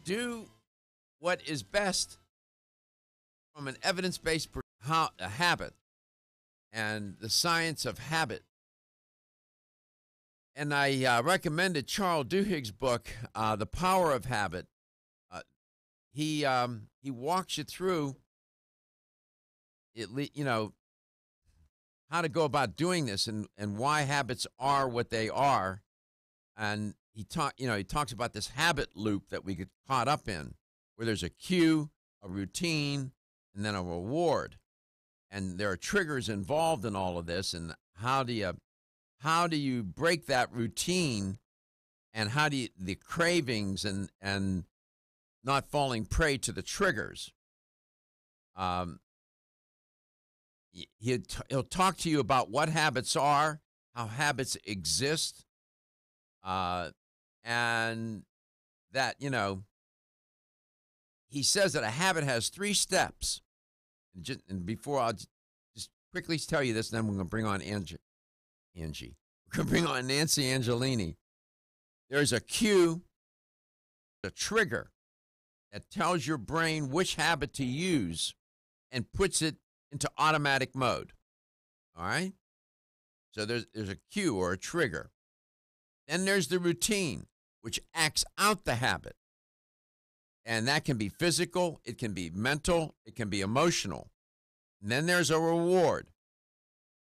do what is best from an evidence-based a habit and the science of habit. And I recommended Charles Duhigg's book, The Power of Habit. He walks you through it, how to go about doing this and why habits are what they are. And he talks about this habit loop that we get caught up in, where there's a cue, a routine, and then a reward. And there are triggers involved in all of this. And how do you break that routine, and how do you, the cravings and not falling prey to the triggers? He'll talk to you about what habits are, how habits exist, and that, he says that a habit has 3 steps. And before I'll just quickly tell you this, and then we're going to bring on Angie. We're going to bring on Nancy Angelini. There's a cue, a trigger that tells your brain which habit to use and puts it into automatic mode. All right? So there's a cue or a trigger. Then there's the routine, which acts out the habit. And that can be physical, it can be mental, it can be emotional. And then there's a reward,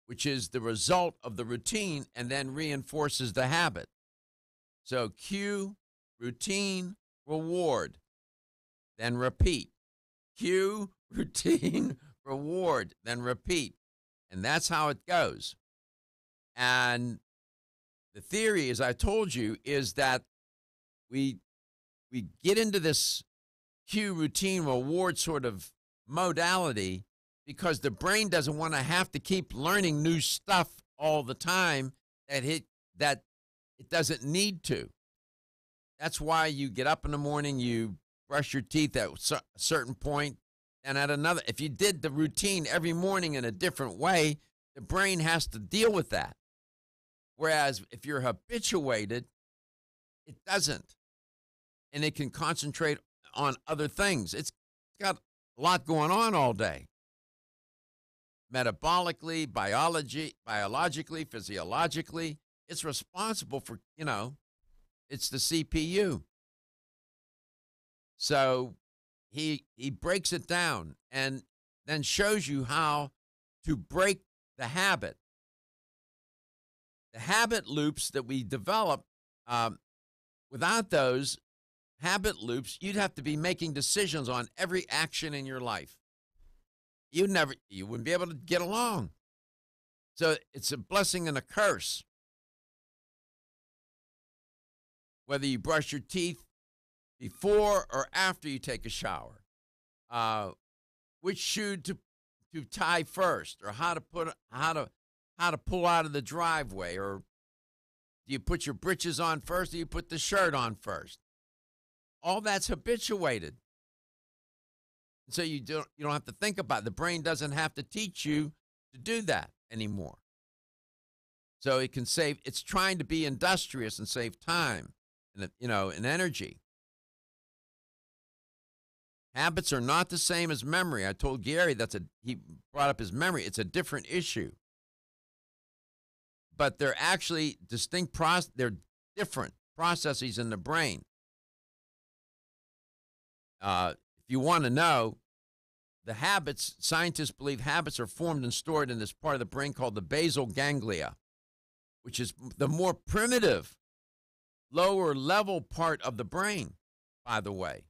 which is the result of the routine and then reinforces the habit. So cue, routine, reward, then repeat. Cue, routine, reward, then repeat. And that's how it goes. And the theory, as I told you, is that we get into this cue, routine, reward sort of modality because the brain doesn't want to have to keep learning new stuff all the time that it doesn't need to. That's why you get up in the morning, you brush your teeth at a certain point, and at another. If you did the routine every morning in a different way, the brain has to deal with that. Whereas if you're habituated, it doesn't. And it can concentrate on other things. It's got a lot going on all day. Metabolically, biologically, physiologically, it's responsible for, it's the CPU. So he breaks it down and then shows you how to break the habit. The habit loops that we develop, without those habit loops, you'd have to be making decisions on every action in your life. You wouldn't be able to get along. So it's a blessing and a curse. Whether you brush your teeth before or after you take a shower, which shoe to tie first, or how to pull out of the driveway, or do you put your britches on first, or you put the shirt on first? All that's habituated. So you don't have to think about it. The brain doesn't have to teach you to do that anymore. So it can save. It's trying to be industrious and save time and energy. Habits are not the same as memory. I told Gary he brought up his memory. It's a different issue. But they're actually distinct they're different processes in the brain. If you want to know, the habits, scientists believe habits are formed and stored in this part of the brain called the basal ganglia, which is the more primitive, lower level part of the brain, by the way.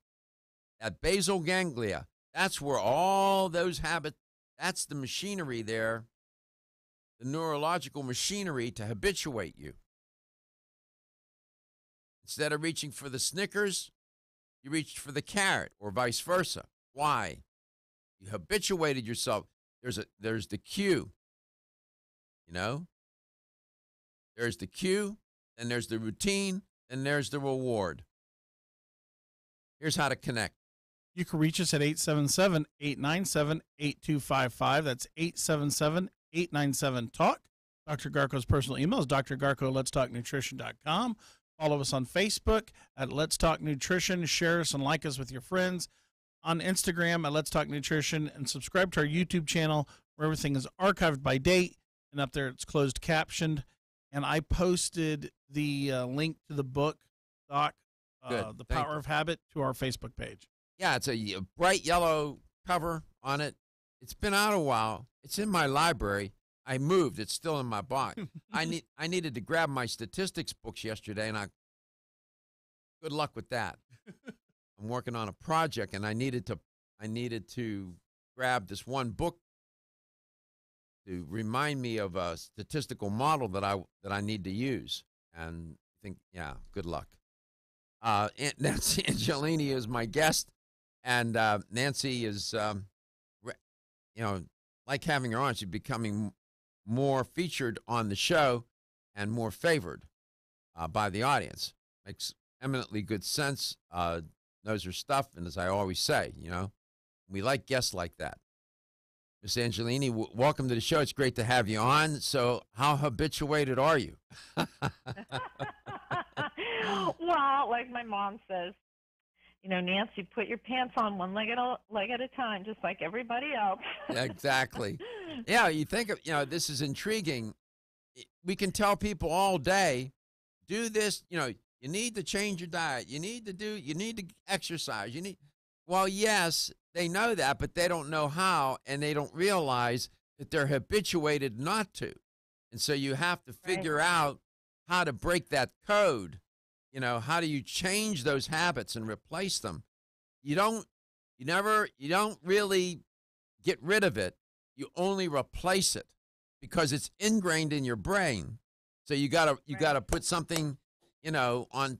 That basal ganglia, that's where all those habits, that's the machinery there, the neurological machinery to habituate you. Instead of reaching for the Snickers, you reached for the carrot, or vice versa. Why? You habituated yourself. There's the cue. There's the cue, then there's the routine, then there's the reward. Here's how to connect. You can reach us at 877-897-8255. That's 877-897-TALK. Dr. Garko's personal email is drgarko@letstalknutrition.com. Follow us on Facebook at Let's Talk Nutrition. Share us and like us with your friends. On Instagram at Let's Talk Nutrition. And subscribe to our YouTube channel where everything is archived by date. And up there it's closed captioned. And I posted the link to the book, Doc, The Power of Habit, to our Facebook page. Yeah, it's a bright yellow cover on it. It's been out a while. It's in my library. I moved. It's still in my box. I needed to grab my statistics books yesterday, and good luck with that. I'm working on a project, and I needed to grab this one book to remind me of a statistical model that I need to use. And I think, yeah, good luck. Nancy Angelini is my guest, and Nancy is, like having her on, she's becoming more featured on the show and more favored by the audience. Makes eminently good sense, knows her stuff, and as I always say, we like guests like that. Miss Angelini, welcome to the show. It's great to have you on. So how habituated are you? Well, like my mom says, Nancy, put your pants on one leg at a time, just like everybody else. Exactly. Yeah, you think of, this is intriguing. We can tell people all day, do this, you need to change your diet. You need to exercise. Well, yes, they know that, but they don't know how, and they don't realize that they're habituated not to. And so you have to figure out how to break that code. How do you change those habits and replace them? You don't really get rid of it. You only replace it because it's ingrained in your brain. So you gotta put something, on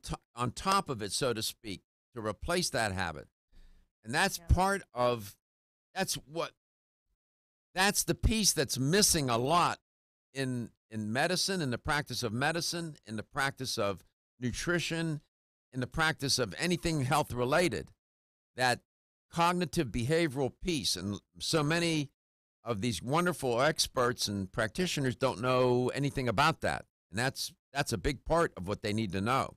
top of it, so to speak, to replace that habit. And that's that's the piece that's missing a lot in medicine, in the practice of medicine, in the practice of nutrition, in the practice of anything health related, that cognitive behavioral piece. And so many of these wonderful experts and practitioners don't know anything about that. And that's a big part of what they need to know.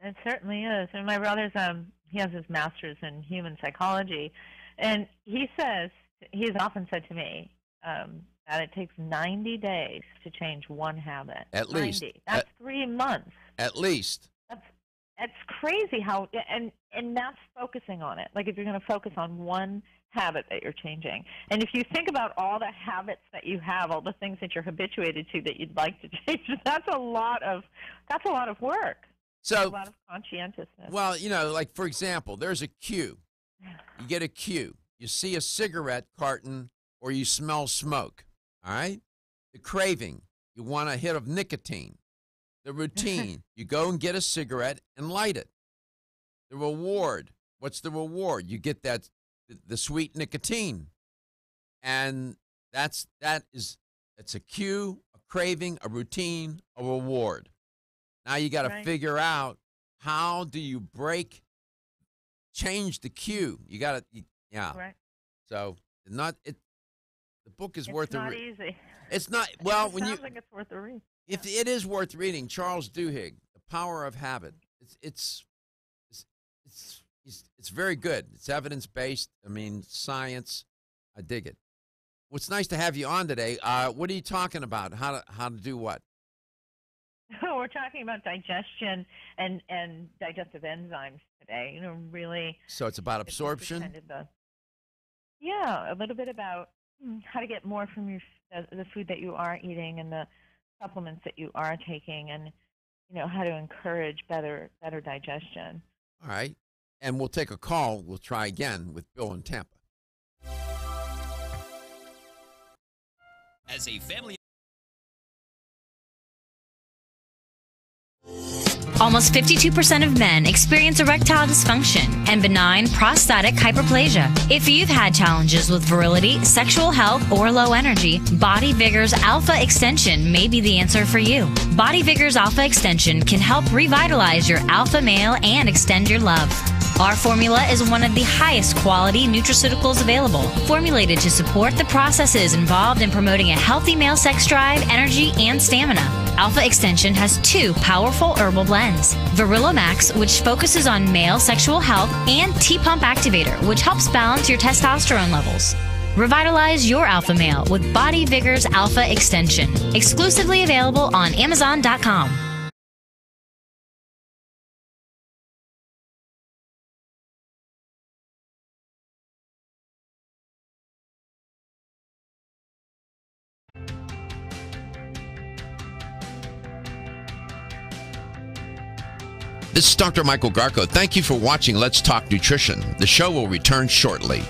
It certainly is. And my brother's he has his master's in human psychology, and he's often said to me that it takes 90 days to change one habit. At least. That's 3 months. At least. That's crazy how, and that's focusing on it. Like if you're going to focus on one habit that you're changing. And if you think about all the habits that you have, all the things that you're habituated to that you'd like to change, that's a lot of work. So, a lot of conscientiousness. Well, like for example, there's a cue. You get a cue. You see a cigarette carton or you smell smoke. All right? The craving, you want a hit of nicotine. The routine, you go and get a cigarette and light it. The reward, what's the reward? You get the sweet nicotine. And it's a cue, a craving, a routine, a reward. Now you got to figure out, how do you change the cue? You got to, Right. So the book is worth a read. It's not easy. It's not, well, it sounds like it's worth a read. If it is worth reading, Charles Duhigg, The Power of Habit. It's very good. It's evidence-based. Science. I dig it. Well, it's nice to have you on today. What are you talking about? How to do what? We're talking about digestion and digestive enzymes today. Really. So it's about absorption? A little bit about how to get more from the food that you are eating and the supplements that you are taking, and how to encourage better digestion. All right. And we'll take a call. We'll try again with Bill in Tampa. As a family. Almost 52% of men experience erectile dysfunction and benign prostatic hyperplasia. If you've had challenges with virility, sexual health, or low energy, Body Vigor's Alpha Extension may be the answer for you. Body Vigor's Alpha Extension can help revitalize your alpha male and extend your love. Our formula is one of the highest quality nutraceuticals available, formulated to support the processes involved in promoting a healthy male sex drive, energy, and stamina. Alpha Extension has 2 powerful herbal blends. Virilla Max, which focuses on male sexual health, and T-Pump Activator, which helps balance your testosterone levels. Revitalize your alpha male with Body Vigor's Alpha Extension. Exclusively available on Amazon.com. This is Dr. Michael Garko. Thank you for watching Let's Talk Nutrition. The show will return shortly.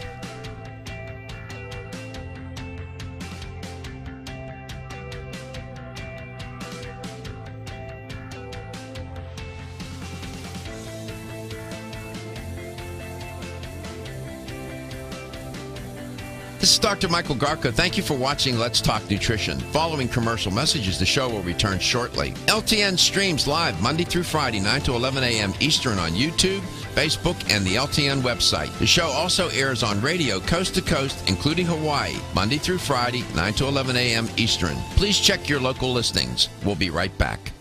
This is Dr. Michael Garko. Thank you for watching Let's Talk Nutrition. Following commercial messages, the show will return shortly. LTN streams live Monday through Friday, 9 to 11 a.m. Eastern on YouTube, Facebook, and the LTN website. The show also airs on radio coast to coast, including Hawaii, Monday through Friday, 9 to 11 a.m. Eastern. Please check your local listings. We'll be right back.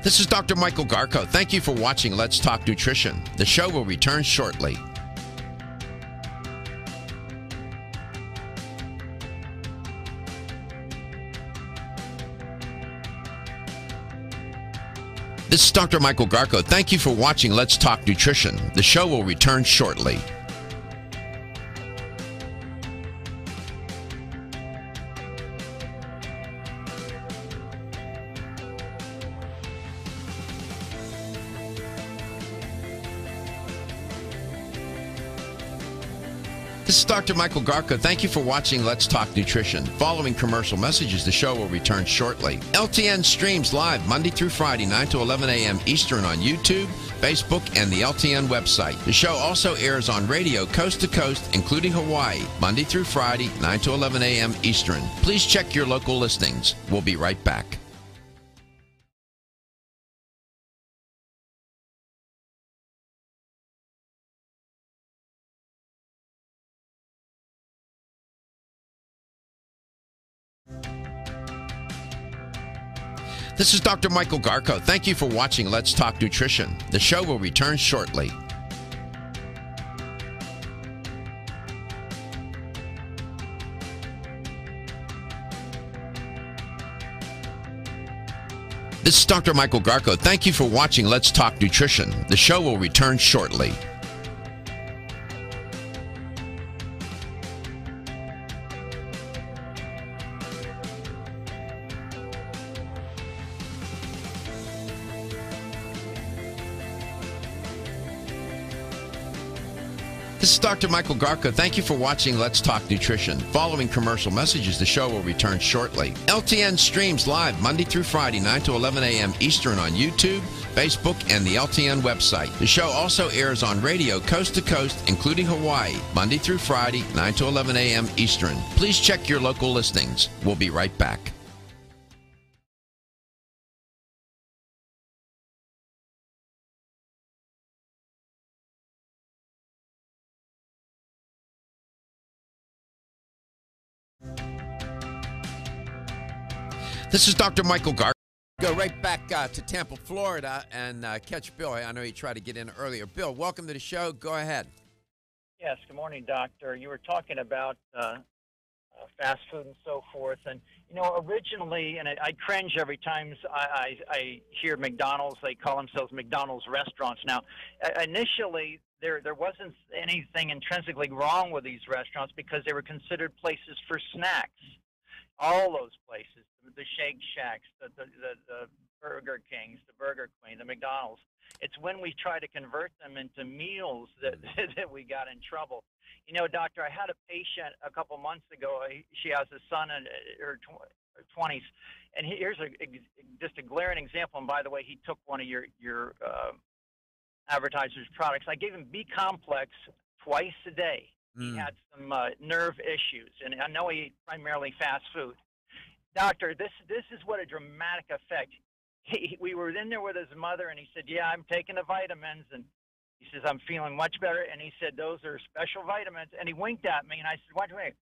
This is Dr. Michael Garko. Thank you for watching Let's Talk Nutrition. The show will return shortly. This is Dr. Michael Garko. Thank you for watching Let's Talk Nutrition. The show will return shortly. This is Dr. Michael Garko. Thank you for watching Let's Talk Nutrition. Following commercial messages, the show will return shortly. LTN streams live Monday through Friday, 9 to 11 a.m. Eastern on YouTube, Facebook, and the LTN website. The show also airs on radio coast to coast, including Hawaii, Monday through Friday, 9 to 11 a.m. Eastern. Please check your local listings. We'll be right back. This is Dr. Michael Garko. Thank you for watching Let's Talk Nutrition. The show will return shortly. This is Dr. Michael Garko. Thank you for watching Let's Talk Nutrition. The show will return shortly. This is Dr. Michael Garko. Thank you for watching Let's Talk Nutrition. Following commercial messages, the show will return shortly. LTN streams live Monday through Friday, 9 to 11 a.m. Eastern on YouTube, Facebook, and the LTN website. The show also airs on radio coast to coast, including Hawaii, Monday through Friday, 9 to 11 a.m. Eastern. Please check your local listings. We'll be right back. This is Dr. Michael Garko. Go right back to Tampa, Florida, and catch Bill. I know he tried to get in earlier. Bill, welcome to the show. Go ahead. Yes, good morning, Doctor. You were talking about fast food and so forth. And, you know, originally, and I cringe every time I hear McDonald's, they call themselves McDonald's restaurants. Now, initially, there wasn't anything intrinsically wrong with these restaurants because they were considered places for snacks. All those places, the Shake Shacks, the Burger Kings, the Burger Queen, the McDonald's. It's when we try to convert them into meals that we got in trouble. You know, Doctor, I had a patient a couple months ago. She has a son in her 20s, and here's just a glaring example. And by the way, he took one of your advertiser's products. I gave him B-complex twice a day. He had some nerve issues, and I know he ate primarily fast food. doctor, this is what a dramatic effect. We were in there with his mother, and he said, "Yeah, I'm taking the vitamins," and he says, "I'm feeling much better." And he said, "Those are special vitamins." And he winked at me, and I said, "What?"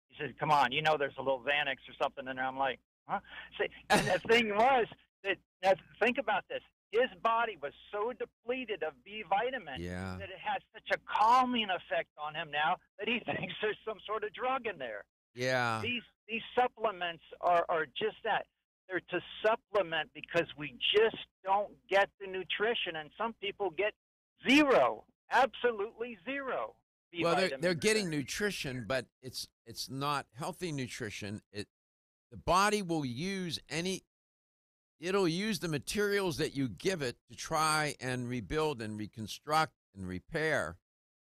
He said, "Come on, you know there's a little Xanax or something in there." I'm like, "Huh?" See, and the thing was that now think about this. His body was so depleted of B vitamin Yeah. that it has such a calming effect on him now that he thinks there's some sort of drug in there. Yeah. These supplements are just that. They're to supplement because we just don't get the nutrition, and some people get zero, absolutely zero. B Well, they're vitamins. getting nutrition, but it's not healthy nutrition. The body will use it'll use the materials that you give it to try and rebuild and reconstruct and repair.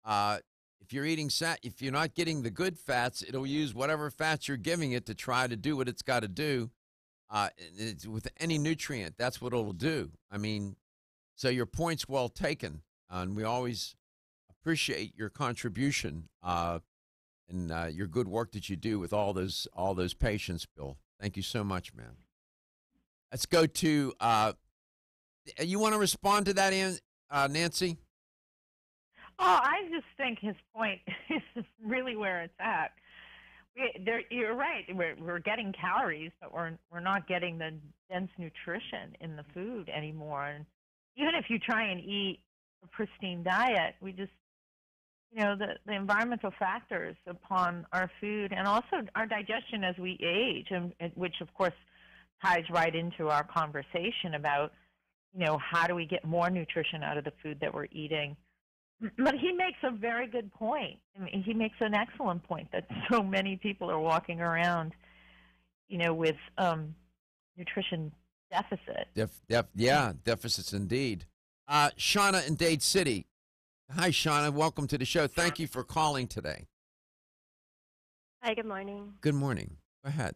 If you're not getting the good fats, it'll use whatever fats you're giving it to try to do what it's got to do. It's with any nutrient, that's what it'll do. I mean, so your point's well taken, and we always appreciate your contribution and your good work that you do with all those patients, Bill. Thank you so much, man. Let's go to you want to respond to that, Nancy? Oh, I just think his point is really where it's at. You're right. We're getting calories, but we're not getting the dense nutrition in the food anymore. And even if you try and eat a pristine diet, we just, the environmental factors upon our food and also our digestion as we age, and which of course ties right into our conversation about, how do we get more nutrition out of the food that we're eating. But he makes a very good point. I mean, he makes an excellent point that so many people are walking around, with nutrition deficit. Deficits indeed. Shauna in Dade City. Hi, Shauna. Welcome to the show. Thank you for calling today. Hi, good morning. Good morning. Go ahead.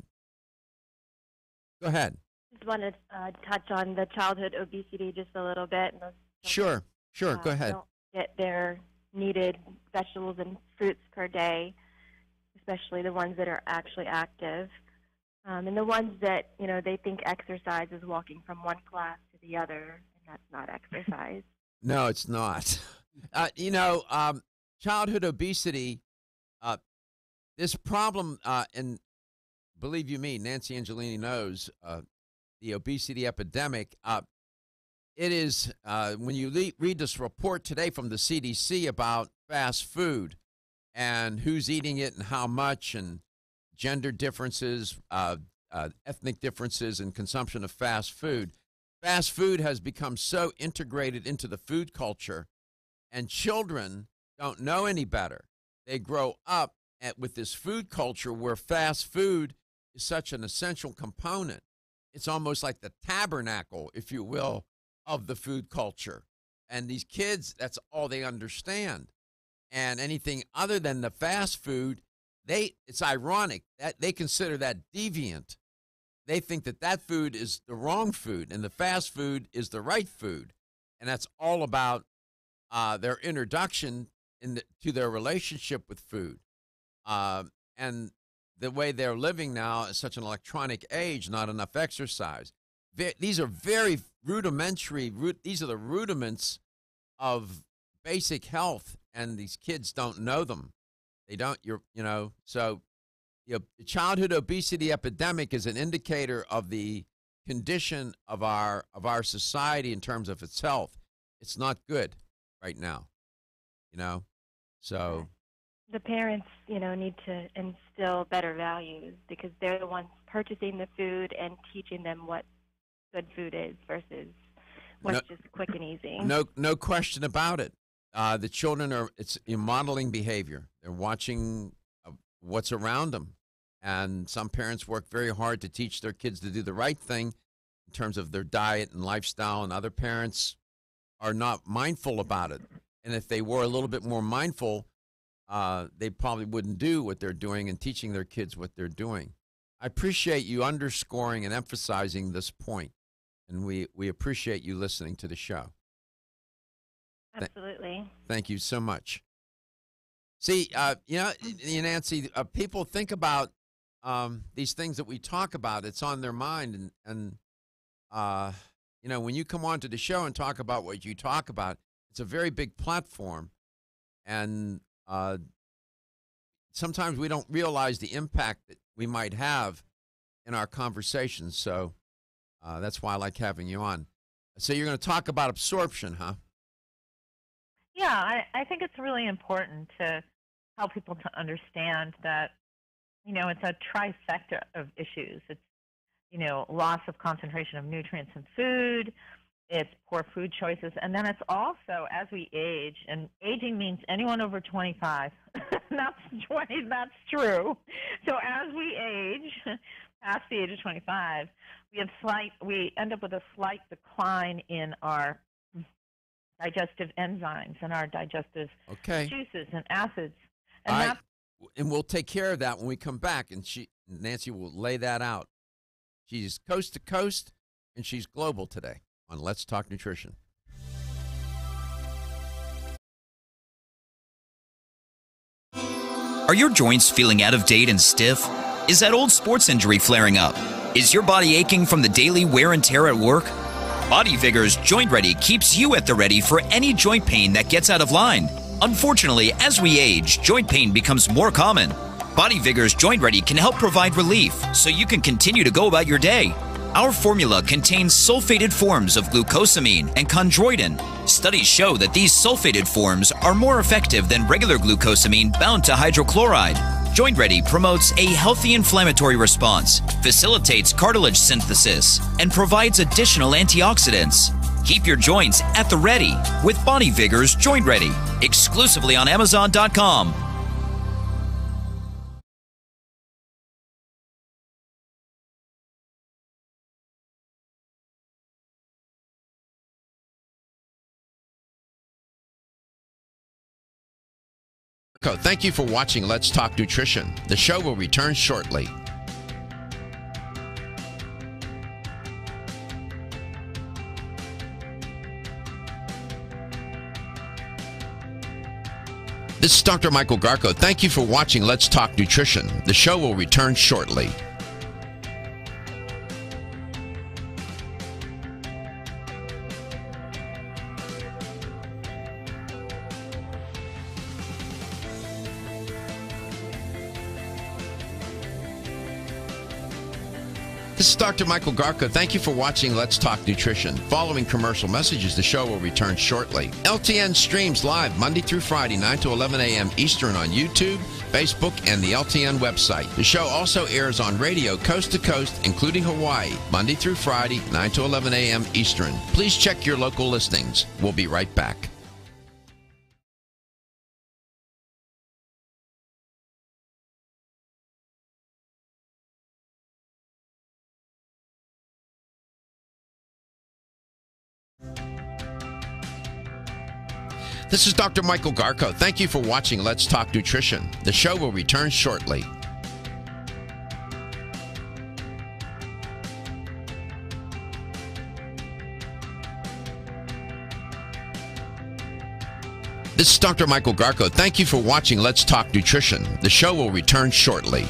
Just wanted to touch on the childhood obesity just a little bit. And Sure. Go ahead. Don't get their needed vegetables and fruits per day, especially the ones that are actually active. And the ones that, they think exercise is walking from one class to the other, and that's not exercise. No, it's not. Childhood obesity, this problem, and believe you me, Nancy Angelini knows the obesity epidemic. It is, when you read this report today from the CDC about fast food and who's eating it and how much, and gender differences, ethnic differences in consumption of fast food has become so integrated into the food culture, and children don't know any better. They grow up with this food culture where fast food is such an essential component. It's almost like the tabernacle, if you will, of the food culture. And these kids, that's all they understand. And anything other than the fast food, it's ironic that they consider that deviant. They think that food is the wrong food and the fast food is the right food. And that's all about their introduction to their relationship with food. And the way they're living now is such an electronic age, not enough exercise. These are very rudimentary. These are the rudiments of basic health, and these kids don't know them. They don't. So the childhood obesity epidemic is an indicator of the condition of our society in terms of its health. It's not good right now. So the parents, need to instill better values because they're the ones purchasing the food and teaching them what good food is versus what's just quick and easy. No question about it. The children it's modeling behavior. They're watching what's around them. And some parents work very hard to teach their kids to do the right thing in terms of their diet and lifestyle, and other parents are not mindful about it. And if they were a little bit more mindful, they probably wouldn't do what they're doing and teaching their kids what they're doing. I appreciate you underscoring and emphasizing this point, and we appreciate you listening to the show. Absolutely. Thank you so much. See, Nancy, people think about these things that we talk about, it's on their mind. And you know, when you come onto the show and talk about what you talk about, it's a very big platform. And sometimes we don't realize the impact that we might have in our conversations. So that's why I like having you on. So you're going to talk about absorption, huh? Yeah, I think it's really important to help people to understand that, you know, it's a trifecta of issues. It's, you know, loss of concentration of nutrients in food, it's poor food choices, and then it's also as we age, and aging means anyone over 25. That's true. So as we age, past the age of 25, we end up with a slight decline in our digestive enzymes and our digestive juices and acids. And we'll take care of that when we come back, and Nancy will lay that out. She's coast to coast, and she's global today on Let's Talk Nutrition. Are your joints feeling out of date and stiff? Is that old sports injury flaring up? Is your body aching from the daily wear and tear at work? Body Vigor's Joint Ready keeps you at the ready for any joint pain that gets out of line. Unfortunately, as we age, joint pain becomes more common. Body Vigor's Joint Ready can help provide relief so you can continue to go about your day. Our formula contains sulfated forms of glucosamine and chondroitin. Studies show that these sulfated forms are more effective than regular glucosamine bound to hydrochloride. Joint Ready promotes a healthy inflammatory response, facilitates cartilage synthesis, and provides additional antioxidants. Keep your joints at the ready with Body Vigor's Joint Ready, exclusively on Amazon.com. Thank you for watching Let's Talk Nutrition. The show will return shortly. This is Dr. Michael Garko. Thank you for watching Let's Talk Nutrition. The show will return shortly. This is Dr. Michael Garko. Thank you for watching Let's Talk Nutrition. Following commercial messages, the show will return shortly. LTN streams live Monday through Friday, 9 to 11 a.m. Eastern on YouTube, Facebook, and the LTN website. The show also airs on radio coast to coast, including Hawaii, Monday through Friday, 9 to 11 a.m. Eastern. Please check your local listings. We'll be right back. This is Dr. Michael Garko. Thank you for watching Let's Talk Nutrition. The show will return shortly. This is Dr. Michael Garko. Thank you for watching Let's Talk Nutrition. The show will return shortly.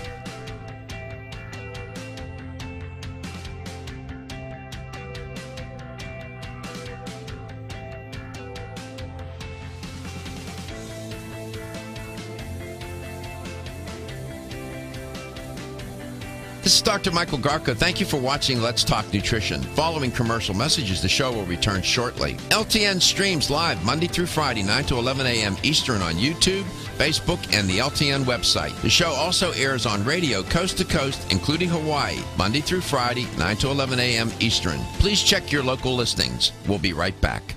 This is Dr. Michael Garko. Thank you for watching Let's Talk Nutrition. Following commercial messages, the show will return shortly. LTN streams live Monday through Friday, 9 to 11 a.m. Eastern on YouTube, Facebook, and the LTN website. The show also airs on radio coast to coast, including Hawaii, Monday through Friday, 9 to 11 a.m. Eastern. Please check your local listings. We'll be right back.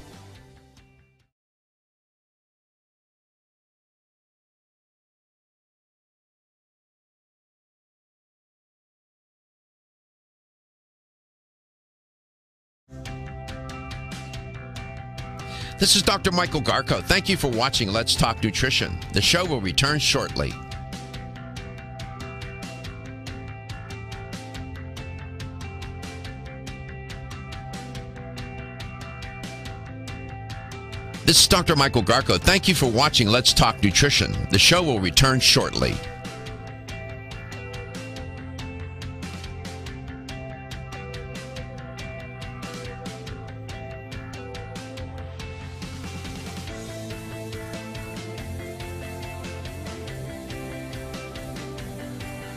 This is Dr. Michael Garko. Thank you for watching Let's Talk Nutrition. The show will return shortly. This is Dr. Michael Garko. Thank you for watching Let's Talk Nutrition. The show will return shortly.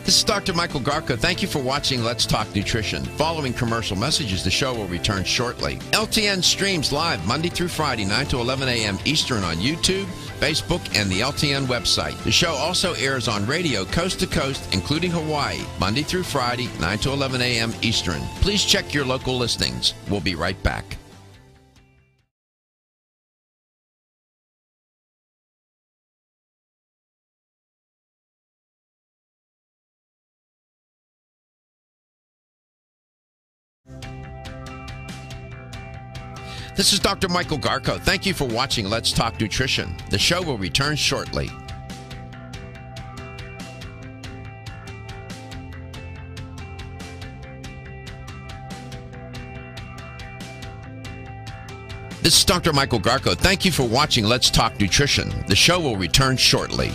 This is Dr. Michael Garko. Thank you for watching Let's Talk Nutrition. Following commercial messages, the show will return shortly. LTN streams live Monday through Friday, 9 to 11 a.m. Eastern on YouTube, Facebook, and the LTN website. The show also airs on radio coast to coast, including Hawaii, Monday through Friday, 9 to 11 a.m. Eastern. Please check your local listings. We'll be right back. This is Dr. Michael Garko. Thank you for watching Let's Talk Nutrition. The show will return shortly. This is Dr. Michael Garko. Thank you for watching Let's Talk Nutrition. The show will return shortly.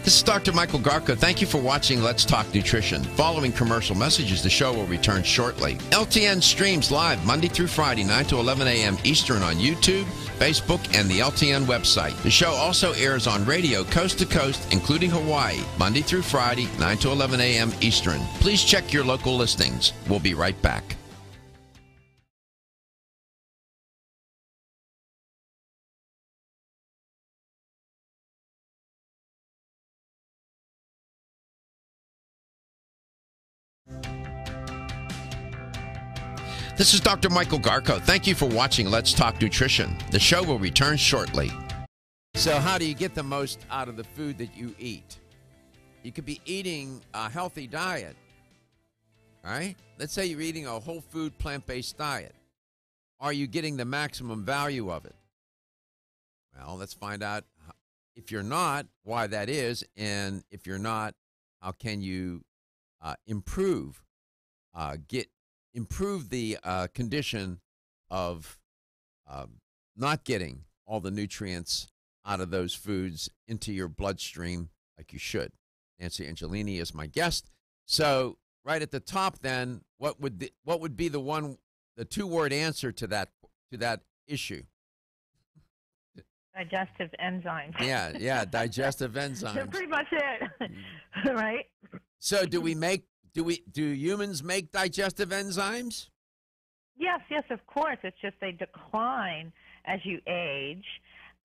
This is Dr. Michael Garko. Thank you for watching Let's Talk Nutrition. Following commercial messages, the show will return shortly. LTN streams live Monday through Friday, 9 to 11 a.m. Eastern on YouTube, Facebook, and the LTN website. The show also airs on radio coast to coast, including Hawaii, Monday through Friday, 9 to 11 a.m. Eastern. Please check your local listings. We'll be right back. This is Dr. Michael Garko. Thank you for watching Let's Talk Nutrition. The show will return shortly. So how do you get the most out of the food that you eat? You could be eating a healthy diet, all right? Let's say you're eating a whole food plant-based diet. Are you getting the maximum value of it? Well, let's find out if you're not, why that is, and if you're not, how can you improve the condition of not getting all the nutrients out of those foods into your bloodstream like you should. Nancy Angelini is my guest. So right at the top, then, what would be the two-word answer to that issue? Digestive enzymes. Yeah, digestive enzymes. That's pretty much it, right? So do humans make digestive enzymes? Yes, of course. It's just they decline as you age,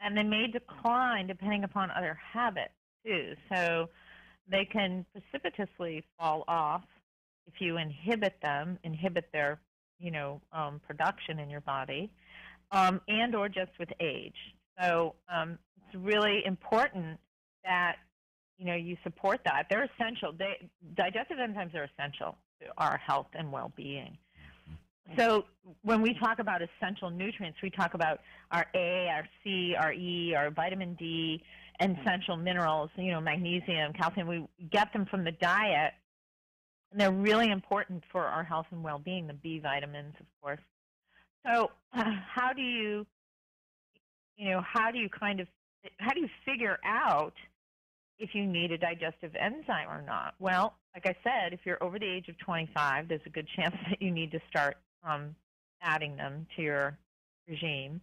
and they may decline depending upon other habits too. So they can precipitously fall off if you inhibit their production in your body, and or just with age. So it's really important that you support that. They're essential. Digestive enzymes are essential to our health and well-being. So when we talk about essential nutrients, we talk about our A, our C, our E, our vitamin D, and essential minerals, magnesium, calcium. We get them from the diet, and they're really important for our health and well-being, the B vitamins, of course. So how do you figure out if you need a digestive enzyme or not? Well, like I said, if you're over the age of 25, there's a good chance that you need to start adding them to your regime.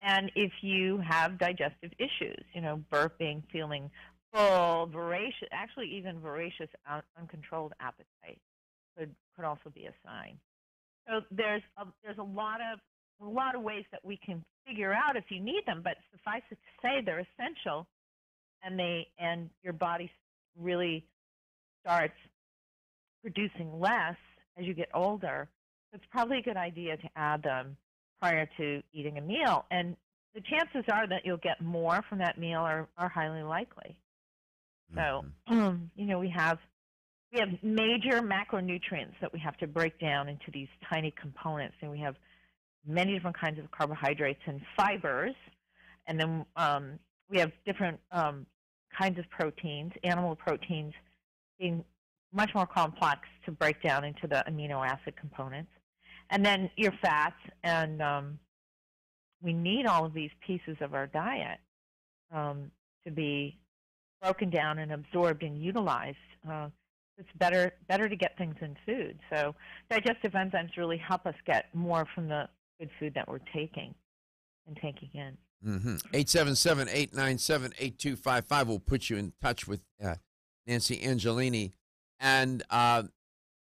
And if you have digestive issues, burping, feeling full, voracious, actually even voracious, uncontrolled appetite could also be a sign. So there's a lot of ways that we can figure out if you need them, but suffice it to say they're essential. And your body really starts producing less as you get older. So it's probably a good idea to add them prior to eating a meal. And the chances are that you'll get more from that meal are highly likely. So, we have major macronutrients that we have to break down into these tiny components. And we have many different kinds of carbohydrates and fibers. And then we have different kinds of proteins, animal proteins being much more complex to break down into the amino acid components. And then your fats, and we need all of these pieces of our diet for broken down and absorbed and utilized. It's better to get things in food. So digestive enzymes really help us get more from the good food that we're taking and taking in. 877-897-8255 will put you in touch with Nancy Angelini. And the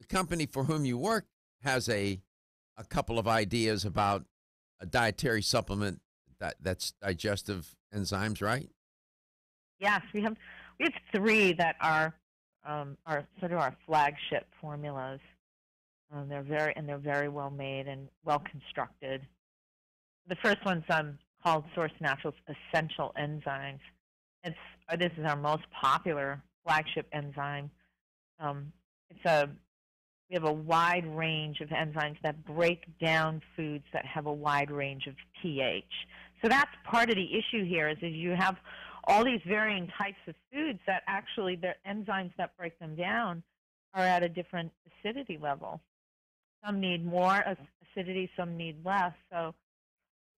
company for whom you work has a couple of ideas about a dietary supplement that's digestive enzymes, right? Yes, we have 3 that are sort of our flagship formulas. They're very well made and well constructed. The first one's called Source Naturals Essential Enzymes. This is our most popular flagship enzyme. We have a wide range of enzymes that break down foods that have a wide range of pH. So that's part of the issue here is you have all these varying types of foods that actually the enzymes that break them down are at a different acidity level. Some need more acidity, some need less. So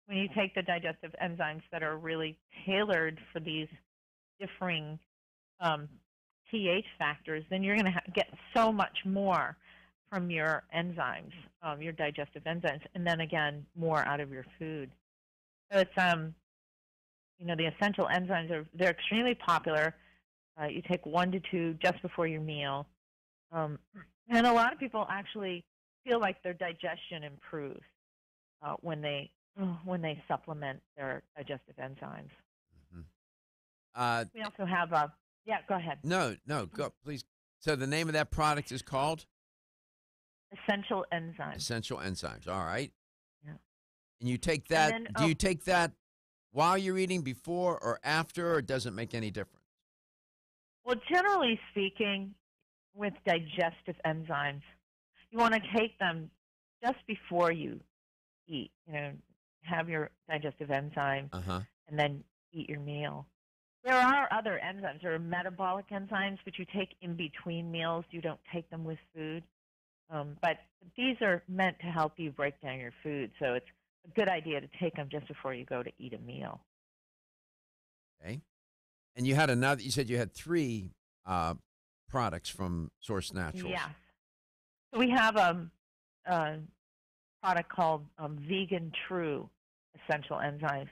when you take the digestive enzymes that are really tailored for these differing pH factors, then you're going to get so much more from your enzymes, your digestive enzymes, and then again, more out of your food. So it's, the essential enzymes they're extremely popular. You take 1 to 2 just before your meal. And a lot of people actually feel like their digestion improves when they supplement their digestive enzymes. We also have go ahead. No, go please. So the name of that product is called Essential Enzymes. Essential Enzymes. All right. Yeah. And you take that. Then, do you take that while you're eating, before or after, or does it make any difference? Well, generally speaking, with digestive enzymes, you want to take them just before you eat. Have your digestive enzyme and then eat your meal. There are other enzymes. There are metabolic enzymes, which you take in between meals. You don't take them with food. But these are meant to help you break down your food. So it's a good idea to take them just before you go to eat a meal. Okay. And you said you had 3 products from Source Naturals. Yes. So we have a product called Vegan True Essential Enzymes.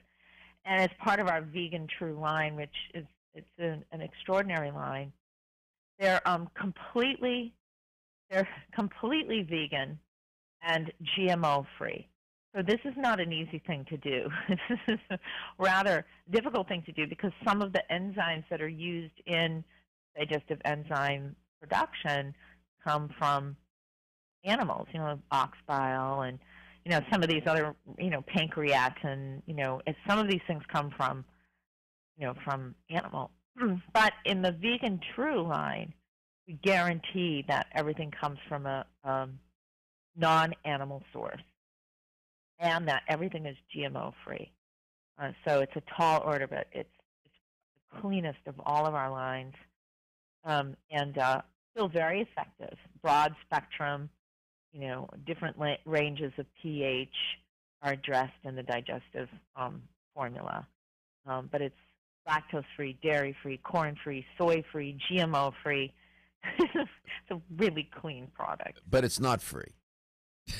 And it's part of our Vegan True line, which is an extraordinary line. They're completely vegan and GMO free. So this is not an easy thing to do. This is a rather difficult thing to do because some of the enzymes that are used in digestive enzyme production come from animals, ox bile and some of these other, pancreas and, some of these things come from, from animal. But in the Vegan True line, we guarantee that everything comes from a non-animal source and that everything is GMO free. So it's a tall order, but it's the cleanest of all of our lines and still very effective, broad spectrum. Different ranges of pH are addressed in the digestive formula. But it's lactose-free, dairy-free, corn-free, soy-free, GMO-free. It's a really clean product. But it's not free.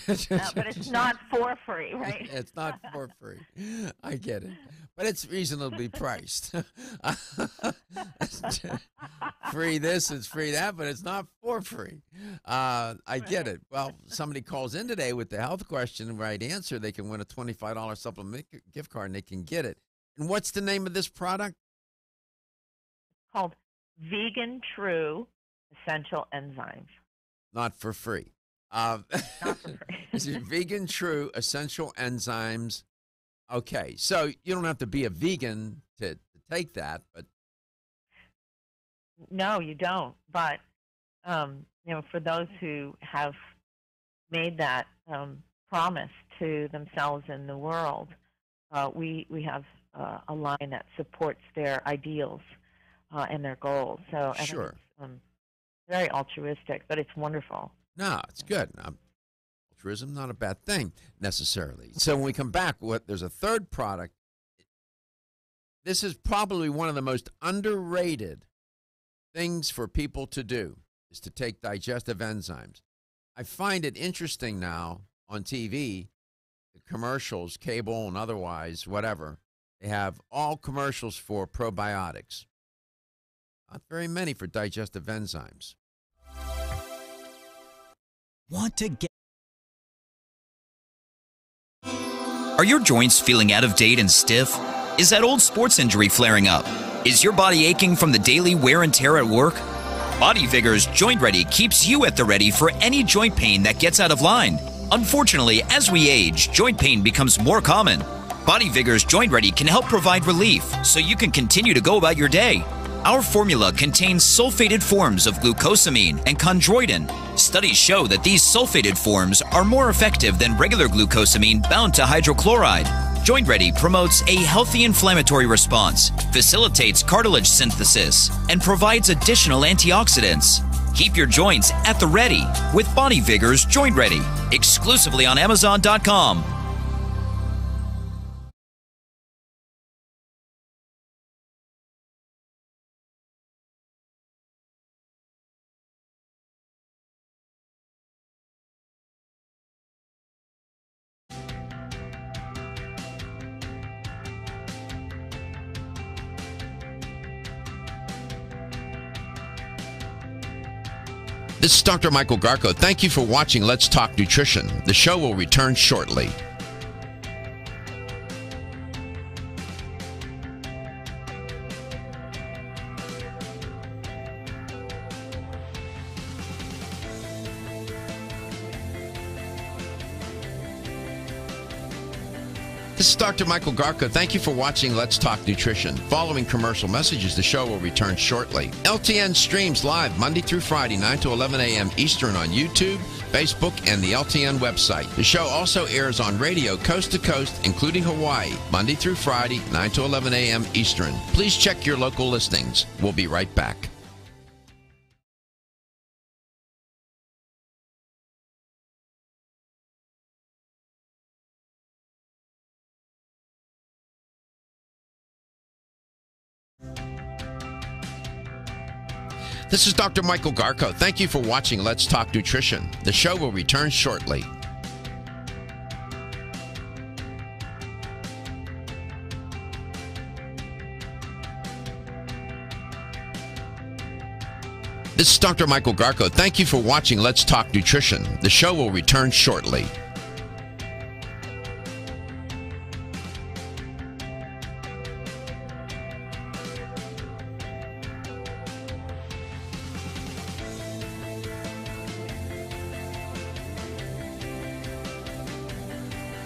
But it's not for free, right? It's not for free. I get it. But it's reasonably priced. Free this, it's free that, but it's not for free. I get it. Well, somebody calls in today with the health question and right answer, they can win a $25 supplement gift card and they can get it. And what's the name of this product? It's called Vegan True Essential Enzymes. Not for free. Not for free. This is Vegan True Essential Enzymes. Okay, so you don't have to be a vegan to take that, but no, you don't. But for those who have made that promise to themselves and the world, we have a line that supports their ideals and their goals. So I think it's very altruistic, but it's wonderful. No, it's good. Altruism, not a bad thing necessarily. So when we come back, there's a third product. This is probably one of the most underrated things for people to do is to take digestive enzymes. I find it interesting now on TV, the commercials, cable and otherwise, whatever, they have all commercials for probiotics. Not very many for digestive enzymes. Want to get... Are your joints feeling out of date and stiff? Is that old sports injury flaring up? Is your body aching from the daily wear and tear at work? Body Vigor's Joint Ready keeps you at the ready for any joint pain that gets out of line. Unfortunately, as we age, joint pain becomes more common. Body Vigor's Joint Ready can help provide relief so you can continue to go about your day. Our formula contains sulfated forms of glucosamine and chondroitin. Studies show that these sulfated forms are more effective than regular glucosamine bound to hydrochloride. Joint Ready promotes a healthy inflammatory response, facilitates cartilage synthesis, and provides additional antioxidants. Keep your joints at the ready with Body Vigor's Joint Ready, exclusively on Amazon.com. This is Dr. Michael Garko. Thank you for watching Let's Talk Nutrition. The show will return shortly. This is Dr. Michael Garko. Thank you for watching Let's Talk Nutrition. Following commercial messages, the show will return shortly. LTN streams live Monday through Friday, 9 to 11 a.m. Eastern on YouTube, Facebook, and the LTN website. The show also airs on radio coast to coast, including Hawaii, Monday through Friday, 9 to 11 a.m. Eastern. Please check your local listings. We'll be right back. This is Dr. Michael Garko. Thank you for watching Let's Talk Nutrition. The show will return shortly. This is Dr. Michael Garko. Thank you for watching Let's Talk Nutrition. The show will return shortly.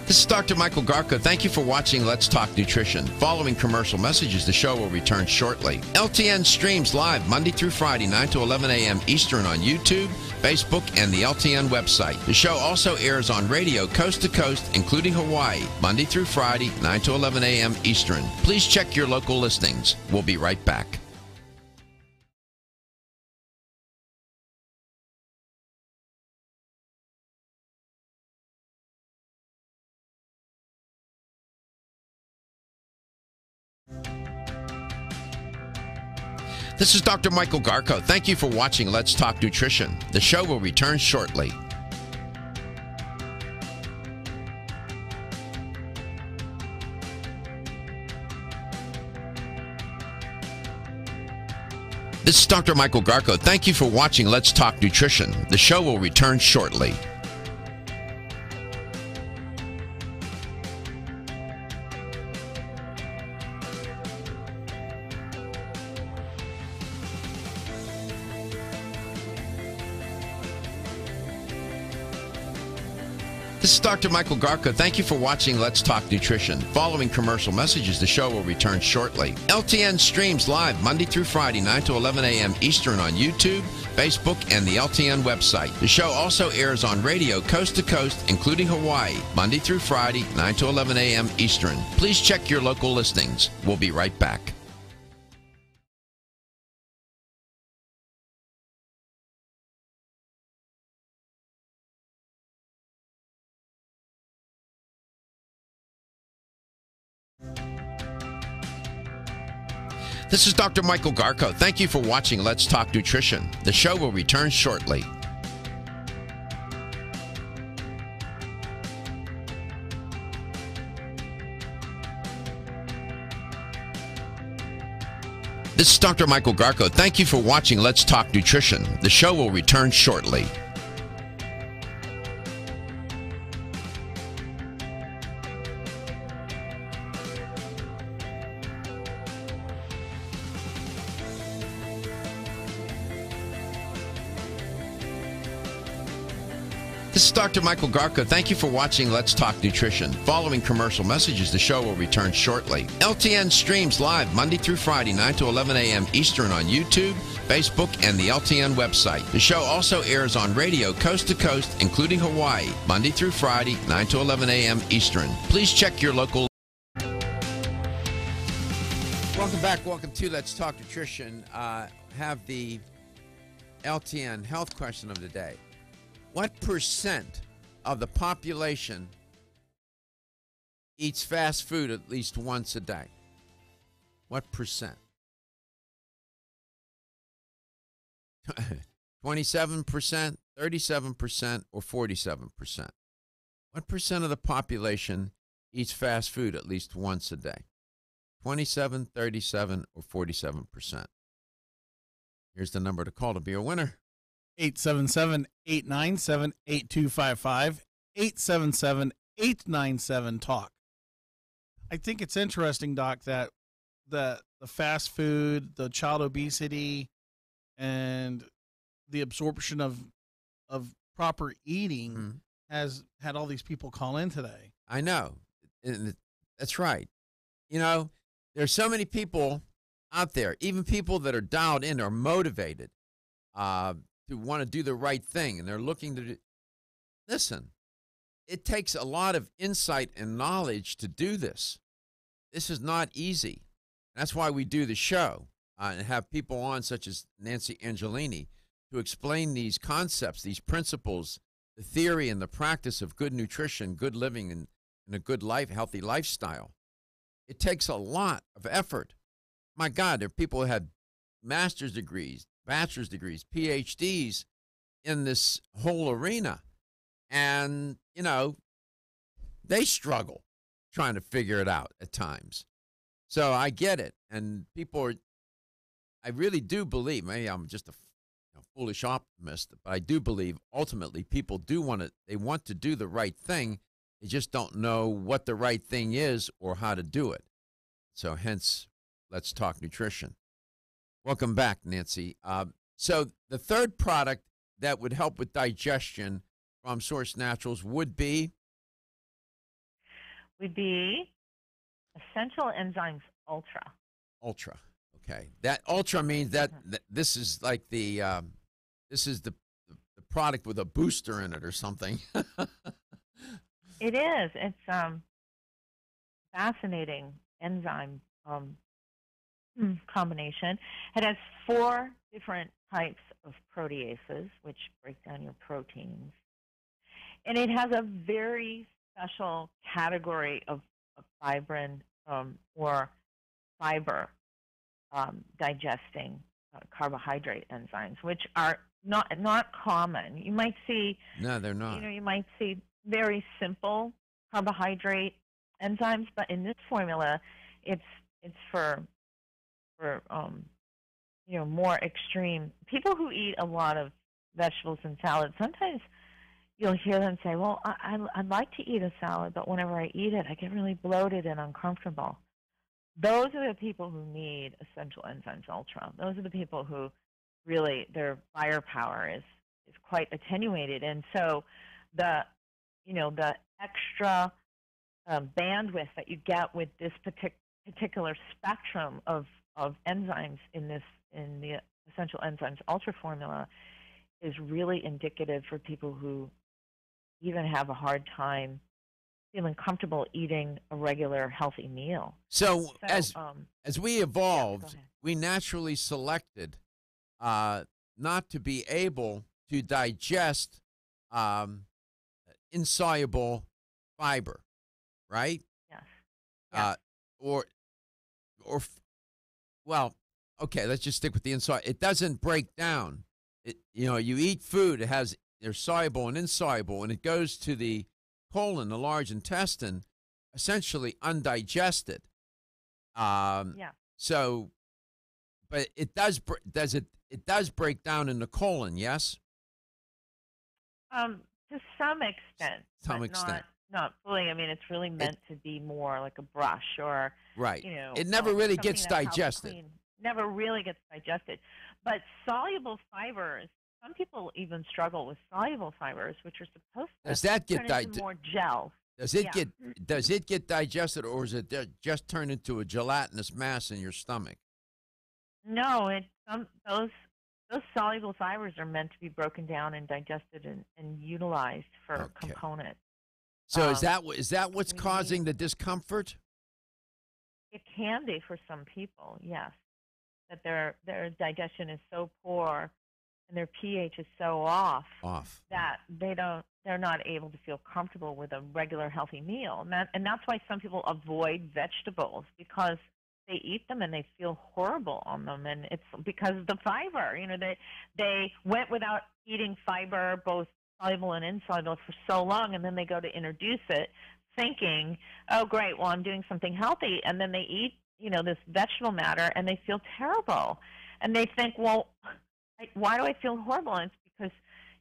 This is Dr. Michael Garko. Thank you for watching Let's Talk Nutrition. Following commercial messages, the show will return shortly. LTN streams live Monday through Friday, 9 to 11 a.m. Eastern on YouTube, Facebook, and the LTN website. The show also airs on radio coast to coast, including Hawaii, Monday through Friday, 9 to 11 a.m. Eastern. Please check your local listings. We'll be right back. This is Dr. Michael Garko. Thank you for watching Let's Talk Nutrition. The show will return shortly. This is Dr. Michael Garko. Thank you for watching Let's Talk Nutrition. The show will return shortly. This is Dr. Michael Garko. Thank you for watching Let's Talk Nutrition. Following commercial messages, the show will return shortly. LTN streams live Monday through Friday, 9 to 11 a.m. Eastern on YouTube, Facebook, and the LTN website. The show also airs on radio coast to coast, including Hawaii, Monday through Friday, 9 to 11 a.m. Eastern. Please check your local listings. We'll be right back. This is Dr. Michael Garko. Thank you for watching Let's Talk Nutrition. The show will return shortly. This is Dr. Michael Garko. Thank you for watching Let's Talk Nutrition. The show will return shortly. This is Dr. Michael Garko. Thank you for watching Let's Talk Nutrition. Following commercial messages, the show will return shortly. LTN streams live Monday through Friday, 9 to 11 a.m. Eastern on YouTube, Facebook, and the LTN website. The show also airs on radio coast to coast, including Hawaii, Monday through Friday, 9 to 11 a.m. Eastern. Please check your local. Welcome back. Welcome to Let's Talk Nutrition. Have the LTN health question of the day. What percent of the population eats fast food at least once a day? What percent? 27%, 37%, or 47%? What percent of the population eats fast food at least once a day? 27, 37, or 47%? Here's the number to call to be a winner. 877-897-8255, 877-897-TALK. I think it's interesting, Doc, that the fast food, the child obesity, and the absorption of proper eating has had all these people call in today. I know. And that's right. You know, there's so many people out there, even people that are dialed in or motivated to want to do the right thing, and they're looking to do. Listen, it takes a lot of insight and knowledge to do this. This is not easy. That's why we do the show and have people on such as Nancy Angelini to explain these concepts, these principles, the theory and the practice of good nutrition, good living, and a good life, healthy lifestyle. It takes a lot of effort. My God, there are people who have master's degrees, bachelor's degrees, PhDs in this whole arena. And, you know, they struggle trying to figure it out at times. So I get it. And people are, I really do believe, maybe I'm just a foolish optimist, but I do believe ultimately people do want to, they want to do the right thing. They just don't know what the right thing is or how to do it. So hence, let's talk nutrition. Welcome back, Nancy. So the third product that would help with digestion from Source Naturals would be? Essential Enzymes Ultra. Ultra. Okay. That Ultra means that this is like the product with a booster in it or something. It is. It's fascinating enzyme combination. It has 4 different types of proteases, which break down your proteins. And it has a very special category of fibrin or fiber digesting carbohydrate enzymes, which are not common. You might see. No, they're not. You know, you might see very simple carbohydrate enzymes, but in this formula, it's for more extreme people who eat a lot of vegetables and salads. Sometimes you'll hear them say, "Well, I'd like to eat a salad, but whenever I eat it, I get really bloated and uncomfortable." Those are the people who need Essential Enzymes Ultra. Those are the people who really their firepower is quite attenuated, and so the extra bandwidth that you get with this particular spectrum of enzymes in the Essential Enzymes Ultra formula is really indicative for people who even have a hard time feeling comfortable eating a regular healthy meal. So as we evolved, we naturally selected not to be able to digest insoluble fiber, right? Yes. Or well, okay, let's just stick with the inside. It doesn't break down. You eat food, they're soluble and insoluble, and it goes to the colon, the large intestine, essentially undigested. Yeah. So, but it does break down in the colon, yes? To some extent. Some but extent. Not fully. I mean, it's really meant to be more like a brush or, Right. you know. It never really something gets that helps digested. clean. Never really gets digested. But soluble fibers, some people even struggle with soluble fibers, which are supposed to Does that get turn into more gel. Does it Yeah. get digested, or is it just turn into a gelatinous mass in your stomach? No, those soluble fibers are meant to be broken down and digested and utilized for Okay. components. So is that what's we causing the discomfort? It can be for some people, yes. That their digestion is so poor and their pH is so off that they're not able to feel comfortable with a regular healthy meal. And that's why some people avoid vegetables, because they eat them and they feel horrible on them, and it's because of the fiber. You know, they went without eating fiber, both soluble and insoluble, for so long, and then they go to introduce it thinking, oh great, well I'm doing something healthy, and then they eat, you know, this vegetable matter and they feel terrible, and they think, well, why do I feel horrible? And it's because,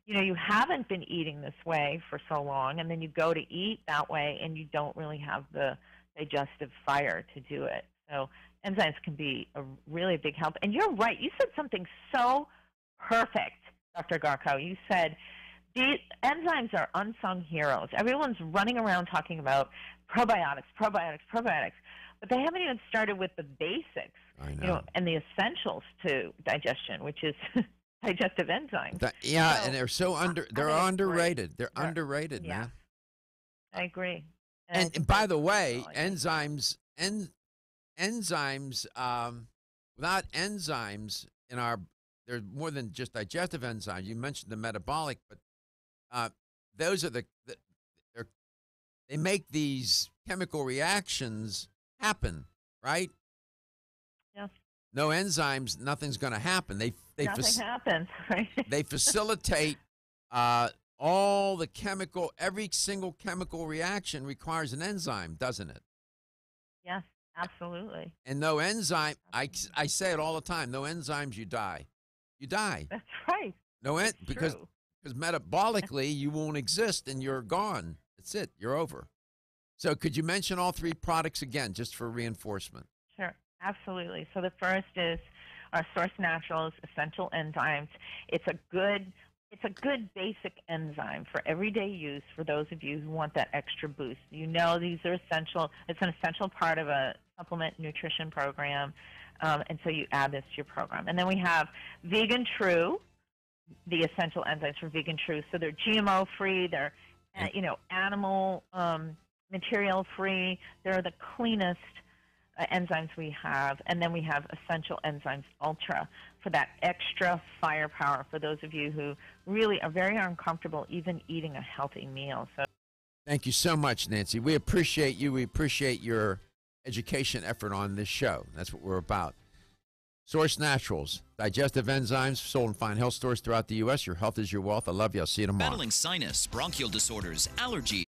you know, you haven't been eating this way for so long, and then you go to eat that way and you don't really have the digestive fire to do it. So enzymes can be a really big help. And you're right. You said something so perfect, Dr. Garko. You said these enzymes are unsung heroes. Everyone's running around talking about probiotics, but they haven't even started with the basics, I know. you know, and the essentials to digestion, which is digestive enzymes. And they're they're underrated. They're underrated, yeah. man. I agree. And by the way, enzymes without enzymes in there's more than just digestive enzymes. You mentioned the metabolic, but those are they make these chemical reactions happen, right? Yes. No enzymes, nothing's going to happen. Nothing happens, right? They facilitate every single chemical reaction requires an enzyme, doesn't it? Yes, absolutely. And no enzyme, I say it all the time, no enzymes, you die. You die. That's right. Because metabolically you won't exist and you're gone. That's it. You're over. So could you mention all three products again, just for reinforcement? Sure, absolutely. So the first is our Source Naturals Essential Enzymes. It's a good basic enzyme for everyday use for those of you who want that extra boost. You know, these are essential. It's an essential part of a supplement nutrition program, and so you add this to your program. And then we have Vegan True, the essential enzymes for Vegan True. So they're GMO-free. They're, animal material-free. They're the cleanest enzymes we have. And then we have Essential Enzymes Ultra for that extra firepower for those of you who really are very uncomfortable even eating a healthy meal. So, thank you so much, Nancy. We appreciate you. We appreciate your education effort on this show. That's what we're about. Source Naturals, digestive enzymes, sold in fine health stores throughout the U.S. Your health is your wealth. I love you. I'll see you tomorrow. Battling sinus, bronchial disorders, allergies.